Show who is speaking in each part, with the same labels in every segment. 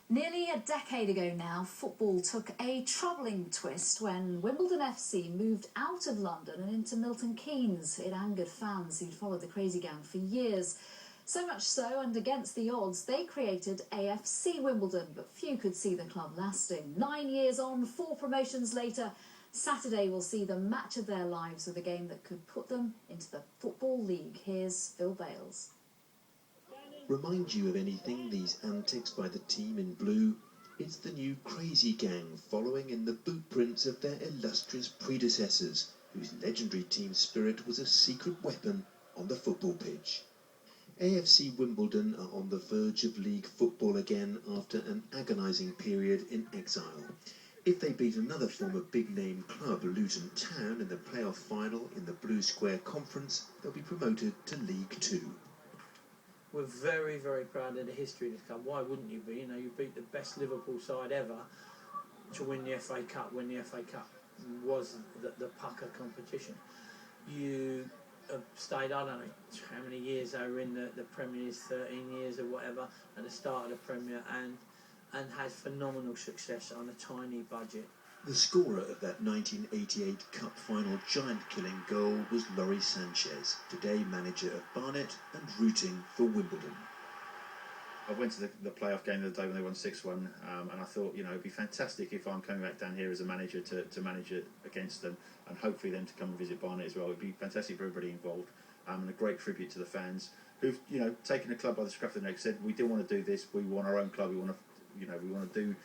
Speaker 1: Nearly a decade ago now, football took a troubling twist when Wimbledon FC moved out of London and into Milton Keynes. It angered fans who'd followed the crazy gang for years. So much so, and against the odds, they created Afc Wimbledon, but few could see the club lasting. 9 years on, 4 promotions later, Saturday will see the match of their lives with a game that could put them into the Football League. Here's Phil Bales.
Speaker 2: Remind you of anything, these antics by the team in blue? It's the new crazy gang following in the bootprints of their illustrious predecessors, whose legendary team spirit was a secret weapon on the football pitch. Afc Wimbledon are on the verge of league football again after an agonising period in exile. If they beat another former big-name club, Luton Town, in the playoff final in the Blue Square Conference, they'll be promoted to League Two.
Speaker 3: We're very, very proud of the history of this club. Why wouldn't you be? You know, you beat the best Liverpool side ever to win the FA Cup when the FA Cup was the pucker competition. You have stayed, I don't know how many years they were in the Premiers, 13 years or whatever, at the start of the Premier, and had phenomenal success on a tiny budget.
Speaker 2: The scorer of that 1988 Cup final giant-killing goal was Lawrie Sanchez, today manager of Barnet and rooting for Wimbledon.
Speaker 4: I went to the playoff game the other day when they won 6-1, and I thought, you know, it'd be fantastic if I'm coming back down here as a manager to manage it against them, and hopefully them to come and visit Barnet as well. It'd be fantastic for everybody involved, and a great tribute to the fans who've, you know, taken the club by the scruff of the neck, said we do want to do this, we want our own club, we want to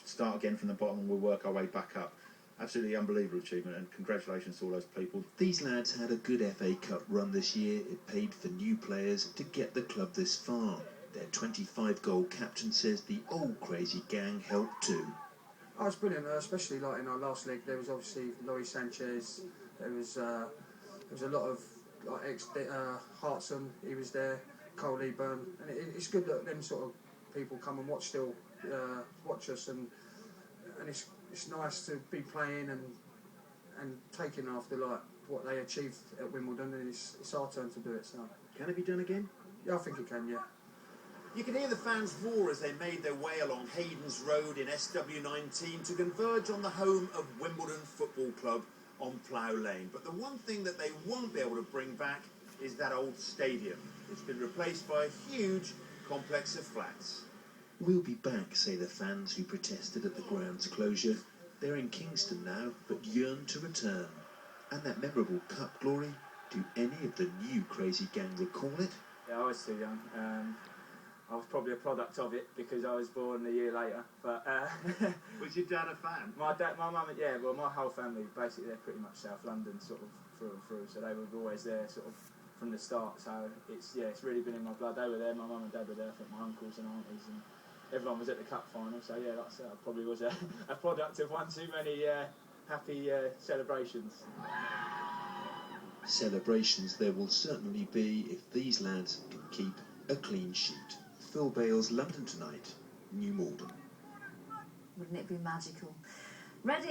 Speaker 4: start again from the bottom and we'll work our way back up. Absolutely unbelievable achievement, and congratulations to all those people.
Speaker 2: These lads had a good FA Cup run this year. It paid for new players to get the club this far. Their 25-goal captain says the old crazy gang helped too.
Speaker 5: Oh, it's brilliant, especially like in our last leg. There was obviously Lawrie Sanchez. There was a lot of like Hartson. He was there. Cole Eburn, and it's good that them sort of people come and watch us, and it's nice to be playing and taking after like what they achieved at Wimbledon, and it's our turn to do it. So
Speaker 2: Can it be done again?
Speaker 5: yeah, I think it can. Yeah.
Speaker 6: You could hear the fans roar as they made their way along Hayden's Road in SW19 to converge on the home of Wimbledon Football Club on Plough Lane. But the one thing that they won't be able to bring back is that old stadium. It's been replaced by a huge complex of flats.
Speaker 2: We'll be back, say the fans who protested at the ground's closure. They're in Kingston now, but yearn to return. And that memorable cup glory, do any of the new crazy gang recall it?
Speaker 7: Yeah, I was too young. I was probably a product of it because I was born a year later. But
Speaker 6: Was your dad a fan?
Speaker 7: my mum, yeah, well, my whole family basically they're pretty much South London sort of through and through. So they were always there sort of from the start. So it's really been in my blood. They were there. My mum and dad were there. I think my uncles and aunties and everyone was at the cup final. So yeah, like I said, I probably was a product of one too many happy celebrations.
Speaker 2: Celebrations there will certainly be if these lads can keep a clean sheet. Phil Bales, London Tonight, New Malden.
Speaker 1: Wouldn't it be magical? Ready.